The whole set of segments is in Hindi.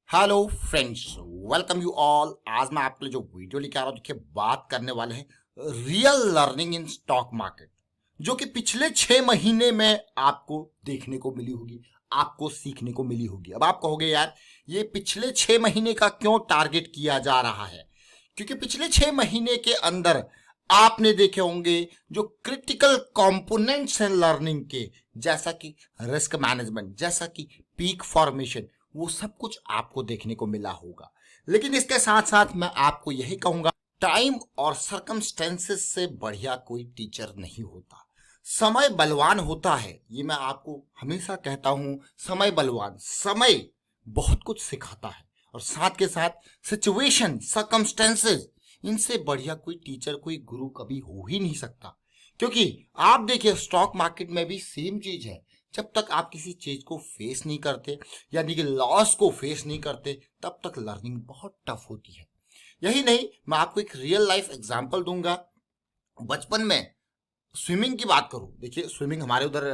Hello friends, welcome you all. आज मैं आपके लिए जो वीडियो लेके आ रहा हूँ, देखिए बात करने वाले हैं real learning in stock market, जो कि पिछले 6 महीने में आपको देखने को मिली होगी, आपको सीखने को मिली होगी। अब आप कहोगे यार, ये पिछले 6 महीने का क्यों टारगेट किया जा रहा है? क्योंकि पिछले 6 महीने के अंदर आपने देखे होंगे जो क्रिटिकल कंपोनेंट्स हैं लर्निंग के, जैसा कि रिस्क मैनेजमेंट, जैसा कि पीक फॉर्मेशन, वो सब कुछ आपको देखने को मिला होगा। लेकिन इसके साथ साथ मैं आपको यही कहूंगा, टाइम और सरकमस्टेंसेस से बढ़िया कोई टीचर नहीं होता। समय बलवान होता है, ये मैं आपको हमेशा कहता हूं। समय बलवान, समय बहुत कुछ सिखाता है। और साथ के साथ सिचुएशन, सरकमस्टेंसेस, इनसे बढ़िया कोई टीचर, कोई गुरु कभी हो ही नहीं सकता। क्योंकि आप देखिए, स्टॉक मार्केट में भी सेम चीज है। जब तक आप किसी चीज को फेस नहीं करते, यानी कि लॉस को फेस नहीं करते, तब तक लर्निंग बहुत टफ होती है। यही नहीं, मैं आपको एक रियल लाइफ एग्जांपल दूंगा। बचपन में स्विमिंग की बात करूं, देखिए स्विमिंग हमारे उधर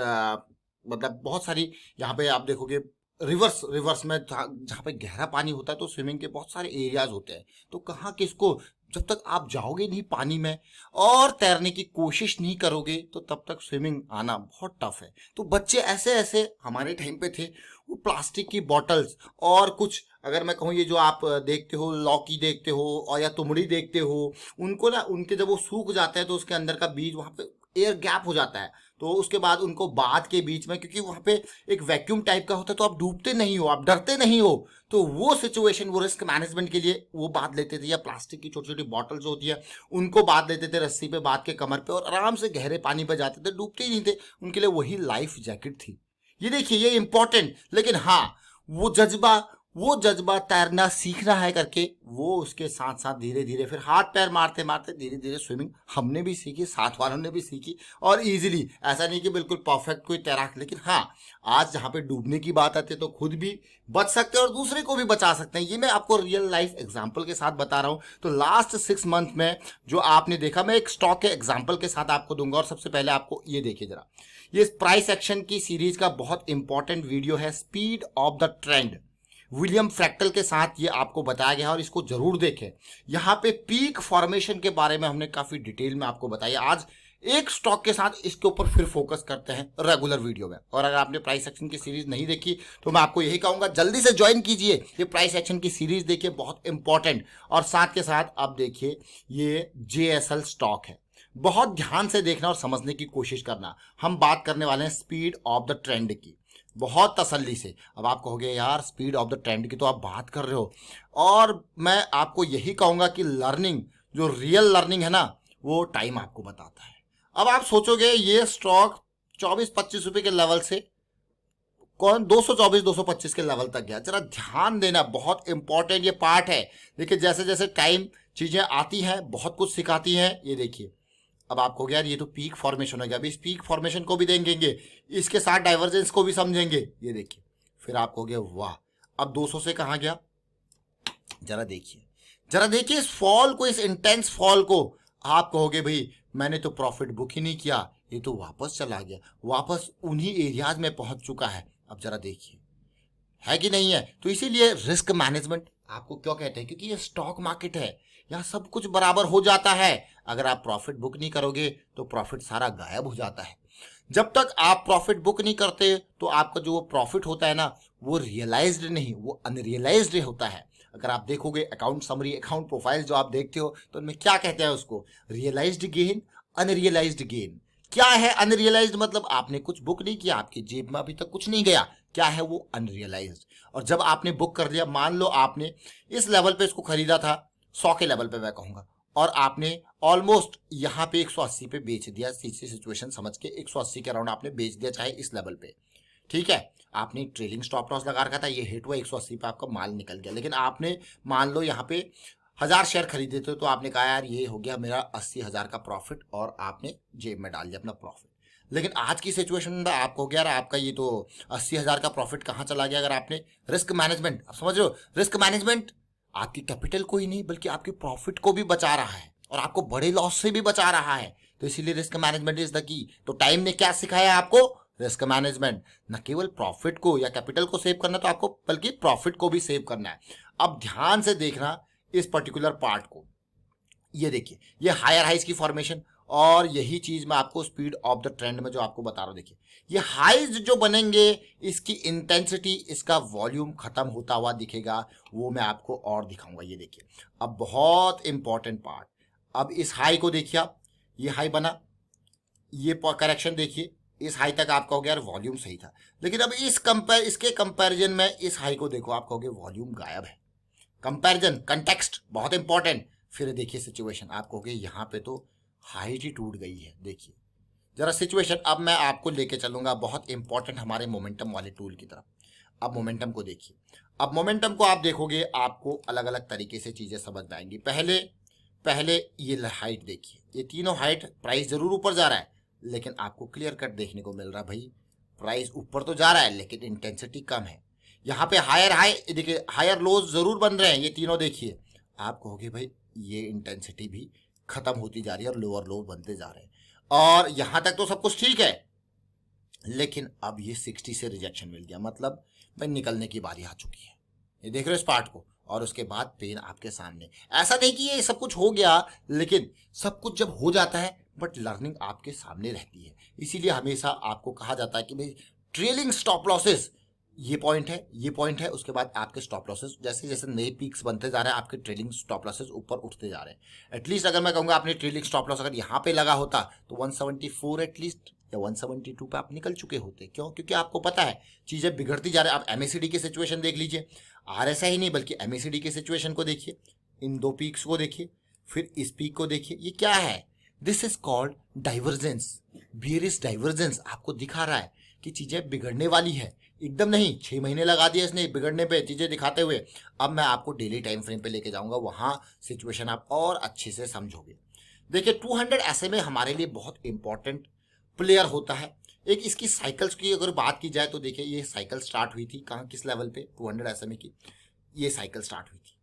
मतलब बहुत सारी, यहाँ पे आप देखोगे रिवर्स रिवर्स में जहाँ पे गहरा पानी होता है, तो स्विमिंग के बहुत सारे एरियाज होते हैं। तो कहाँ किसको, जब तक आप जाओगे नहीं पानी में और तैरने की कोशिश नहीं करोगे, तो तब तक स्विमिंग आना बहुत टफ है। तो बच्चे ऐसे ऐसे हमारे टाइम पे थे, वो प्लास्टिक की बॉटल्स और कुछ, अगर मैं कहूँ ये जो आप देखते हो, लौकी देखते हो और या तुमड़ी देखते हो, उनको ना, उनके जब वो सूख जाते हैं तो उसके अंदर का बीज वहाँ पे एयर गैप हो जाता है। तो उसके बाद उनको बांध के बीच में, क्योंकि वहां पे एक वैक्यूम टाइप का होता है, तो आप डूबते नहीं हो, आप डरते नहीं हो। तो वो सिचुएशन, वो रिस्क मैनेजमेंट के लिए वो बांध लेते थे, या प्लास्टिक की छोटी छोटी बॉटल जो होती है उनको बांध लेते थे रस्सी पे बांध के कमर पे, और आराम से गहरे पानी पे जाते थे, डूबते ही नहीं थे। उनके लिए वही लाइफ जैकेट थी। ये देखिए, ये इंपॉर्टेंट। लेकिन हाँ, वो जज्बा तैरना सीखना है करके, वो उसके साथ साथ धीरे धीरे फिर हाथ पैर मारते मारते धीरे धीरे स्विमिंग हमने भी सीखी, साथ वालों ने भी सीखी, और इजीली। ऐसा नहीं कि बिल्कुल परफेक्ट कोई तैराक, लेकिन हाँ, आज जहाँ पे डूबने की बात आती है तो खुद भी बच सकते हैं और दूसरे को भी बचा सकते हैं। ये मैं आपको रियल लाइफ एग्जाम्पल के साथ बता रहा हूँ। तो लास्ट 6 मंथ में जो आपने देखा, मैं एक स्टॉक के एग्जाम्पल के साथ आपको दूंगा। और सबसे पहले आपको ये देखिए जरा, ये प्राइस एक्शन की सीरीज का बहुत इंपॉर्टेंट वीडियो है, speed of the trend. William fractal के साथ ये आपको बताया गया है, और इसको जरूर देखें। यहाँ पे पीक फॉर्मेशन के बारे में हमने काफी डिटेल में आपको बताया। आज एक स्टॉक के साथ इसके ऊपर फिर फोकस करते हैं रेगुलर वीडियो में। और अगर आपने प्राइस एक्शन की सीरीज नहीं देखी, तो मैं आपको यही कहूंगा, जल्दी से ज्वाइन कीजिए, ये प्राइस एक्शन की सीरीज देखिए, बहुत इंपॉर्टेंट। और साथ के साथ अब देखिए, ये JSL स्टॉक है, बहुत ध्यान से देखना और समझने की कोशिश करना। हम बात करने वाले हैं स्पीड ऑफ द ट्रेंड की, बहुत तसल्ली से। अब आप कहोगे यार, स्पीड ऑफ द ट्रेंड की तो आप बात कर रहे हो, और मैं आपको यही कहूंगा कि लर्निंग, जो रियल लर्निंग है ना, वो टाइम आपको बताता है। अब आप सोचोगे ये स्टॉक 24-25 रुपए के लेवल से कौन 224-225 के लेवल तक गया? जरा ध्यान देना, बहुत इंपॉर्टेंट ये पार्ट है। देखिए, जैसे जैसे टाइम चीजें आती हैं, बहुत कुछ सिखाती हैं। ये देखिए, अब आपको यार, ये तो पीक फॉर्मेशन हो गया, अभी इस पीक फॉर्मेशन को भी देखेंगे, इसके साथ डाइवर्जेंस को भी समझेंगे। ये देखिए, फिर आप कहोगे वाह, अब 200 से कहाँ गया? जरा देखिए, जरा देखिए इस फॉल को, इस इंटेंस फॉल को। आप कहोगे भाई, मैंने तो प्रॉफिट बुक ही नहीं किया, ये तो वापस चला गया, वापस उन्हीं एरियाज में पहुंच चुका है। अब जरा देखिए, है कि नहीं है? तो इसीलिए रिस्क मैनेजमेंट आपको क्यों कहते हैं, क्योंकि ये स्टॉक मार्केट है, यहाँ सब कुछ बराबर हो जाता है। अगर आप प्रॉफिट बुक नहीं करोगे तो प्रॉफिट सारा गायब हो जाता है। जब तक आप प्रॉफिट बुक नहीं करते, तो आपका जो प्रॉफिट होता है ना, वो रियलाइज्ड नहीं, वो अनरियलाइज्ड होता है। अगर आप देखोगे अकाउंट समरी, अकाउंट प्रोफाइल जो आप देखते हो, तो उनमें क्या कहते हैं उसको, रियलाइज्ड गेन, अनरियलाइज्ड गेन। क्या है अनरियलाइज्ड? मतलब आपने कुछ बुक नहीं किया, आपकी जेब में अभी तक कुछ नहीं गया, क्या है वो? अनरियलाइज्ड। और जब आपने बुक कर लिया, मान लो आपने इस लेवल पे इसको खरीदा था, 100 के लेवल पे मैं कहूंगा, और आपने ऑलमोस्ट यहाँ पे 180 पे बेच दिया, सिचुएशन समझ के 180 के अराउंड आपने बेच दिया, चाहे इस लेवल पे, ठीक है। आपने ट्रेलिंग स्टॉप लॉस लगा रखा था, ये हिट हुआ 180 पे, आपका माल निकल गया। लेकिन आपने मान लो यहाँ पे 1000 शेयर खरीदे थे, तो आपने कहा यार ये हो गया मेरा 80,000 का प्रॉफिट, और आपने जेब में डाल दिया अपना प्रॉफिट। लेकिन आज की सिचुएशन में आपको हो गया यार, आपका ये तो 80,000 का प्रॉफिट कहाँ चला गया? अगर आपने रिस्क मैनेजमेंट, आप समझ रहे हो, रिस्क मैनेजमेंट आपकी कैपिटल को ही नहीं बल्कि आपके प्रॉफिट को भी बचा रहा है, और आपको बड़े लॉस से भी बचा रहा है। तो इसीलिए risk management is the key. तो टाइम ने क्या सिखाया आपको? रिस्क मैनेजमेंट, न केवल प्रॉफिट को या कैपिटल को सेव करना तो आपको, बल्कि प्रॉफिट को भी सेव करना है। अब ध्यान से देखना इस पर्टिकुलर पार्ट को। ये देखिए, ये हायर हाइज की फॉर्मेशन, और यही चीज मैं आपको स्पीड ऑफ द ट्रेंड में जो आपको बता रहा हूं, देखिए ये हाइज जो बनेंगे, इसकी इंटेंसिटी, इसका वॉल्यूम खत्म होता हुआ दिखेगा, वो मैं आपको और दिखाऊंगा। ये देखिए, अब बहुत इंपॉर्टेंट पार्ट, अब इस हाई को देखिए आप, ये हाई बना, ये करेक्शन देखिए, इस हाई तक आप कहोगे यार वॉल्यूम सही था, लेकिन अब इसके कंपैरिजन में इस हाई को देखो, आप कहोगे वॉल्यूम गायब है। कंपैरिजन, कंटेक्स्ट बहुत इंपॉर्टेंट। फिर देखिए सिचुएशन, आप कहोगे यहाँ पे तो हाइट ही टूट गई है। देखिए जरा सिचुएशन, अब मैं आपको लेके चलूंगा बहुत इंपॉर्टेंट हमारे मोमेंटम वाले टूल की तरफ। अब मोमेंटम को देखिए, अब मोमेंटम को आप देखोगे, आपको अलग अलग तरीके से चीजें समझ में आएंगी। पहले पहले ये हाइट देखिए, ये तीनों हाइट, प्राइस जरूर ऊपर जा रहा है, लेकिन आपको क्लियर कट देखने को मिल रहा है, भाई प्राइस ऊपर तो जा रहा है लेकिन इंटेंसिटी कम है। यहाँ पे हायर हाई देखिए, हायर लोज जरूर बन रहे हैं, ये तीनों देखिए, आप कहोगे भाई ये इंटेंसिटी भी खत्म होती जा रही है और लोअर लो बनते जा रहे हैं, और यहां तक तो सब कुछ ठीक है, लेकिन अब ये 60 से रिजेक्शन मिल गया, मतलब भाई निकलने की बारी आ चुकी है। ये देख रहे हो इस पार्ट को, और उसके बाद पेन आपके सामने। ऐसा नहीं कि ये सब कुछ हो गया, लेकिन सब कुछ जब हो जाता है बट लर्निंग आपके सामने रहती है। इसीलिए हमेशा आपको कहा जाता है कि भाई ट्रेलिंग स्टॉप लॉसेस, ये पॉइंट है, ये पॉइंट है, उसके बाद आपके स्टॉप लॉसेस जैसे जैसे नए पीक्स बनते जा रहे हैं, आपके ट्रेलिंग स्टॉप लॉसेस ऊपर उठते जा रहे हैं। एटलीस्ट अगर मैं कहूँगा आपने ट्रेलिंग स्टॉप लॉस अगर यहाँ पे लगा होता तो 174 एटलीस्ट या 172 पे आप निकल चुके होते। क्यों? क्योंकि आपको पता है चीजें बिगड़ती जा रही है। आप एमएसीडी की सिचुएशन देख लीजिए, आरएसआई ही नहीं बल्कि एमएसीडी की सिचुएशन को देखिए, इन दो पीक्स को देखिए, फिर इस पीक को देखिए, ये क्या है? This is called divergence, bearish divergence. आपको दिखा रहा है कि चीजें बिगड़ने वाली है, एकदम नहीं। 6 महीने लगा दिए इसने बिगड़ने पे, चीजें दिखाते हुए। अब मैं आपको डेली टाइम फ्रेम पे लेके जाऊंगा, वहां सिचुएशन आप और अच्छे से समझोगे। देखिए 200 SMA हमारे लिए बहुत इंपॉर्टेंट प्लेयर होता है। एक इसकी साइकिल्स की अगर बात की जाए तो देखिए, ये साइकिल स्टार्ट हुई थी कहाँ, किस लेवल पे? 200 SMA की ये साइकिल स्टार्ट हुई थी,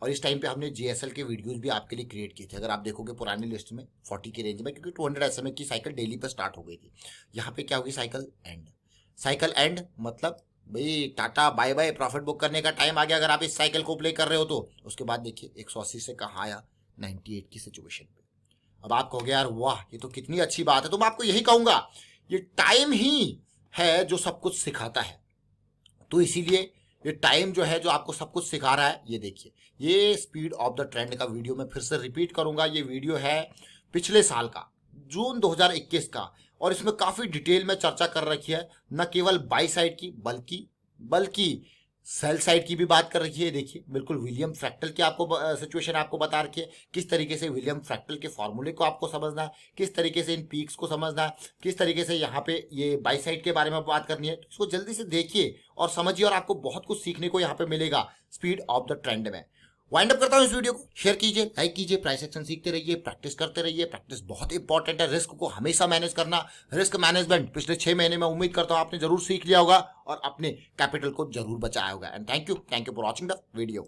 और इस टाइम पे हमने JSL के वीडियोस भी आपके लिए क्रिएट किए थे, अगर आप देखोगे पुरानी लिस्ट में 40 की रेंज में, क्योंकि 200 SMA की साइकिल डेली पे स्टार्ट हो गई थी। यहाँ पे क्या होगी? Cycle and. साइकिल एंड मतलब भाई टाटा बाय बाय, प्रॉफिट बुक करने का टाइम आ गया अगर आप इस साइकिल को प्ले कर रहे हो तो। उसके बाद देखिए 180 से कहाँ आया? 98 की सिचुएशन पे। अब आप कहोगे यार वाह ये तो कितनी अच्छी बात है, तो मैं आपको यही कहूंगा, ये टाइम ही है जो सब कुछ सिखाता है। तो इसीलिए ये टाइम जो है जो आपको सब कुछ सिखा रहा है। ये देखिए, ये स्पीड ऑफ द ट्रेंड का वीडियो मैं फिर से रिपीट करूंगा, ये वीडियो है पिछले साल का, जून 2021 का, और इसमें काफी डिटेल में चर्चा कर रखी है, न केवल बाई साइड की बल्कि सेल साइड की भी बात कर रखी है। देखिए बिल्कुल विलियम फ्रैक्टल की आपको सिचुएशन आपको बता रखी है, किस तरीके से विलियम फ्रैक्टल के फॉर्मूले को आपको समझना है, किस तरीके से इन पीक्स को समझना है, किस तरीके से यहाँ पे ये बाई साइड के बारे में बात करनी है। तो इसको जल्दी से देखिए और समझिए, और आपको बहुत कुछ सीखने को यहाँ पे मिलेगा स्पीड ऑफ द ट्रेंड में। वाइंड अप करता हूं इस वीडियो को, शेयर कीजिए, लाइक कीजिए, प्राइस एक्शन सीखते रहिए, प्रैक्टिस करते रहिए। प्रैक्टिस बहुत इंपॉर्टेंट है, रिस्क को हमेशा मैनेज करना। रिस्क मैनेजमेंट पिछले 6 महीने में उम्मीद करता हूं आपने जरूर सीख लिया होगा और अपने कैपिटल को जरूर बचाया होगा। And thank you for watching the video.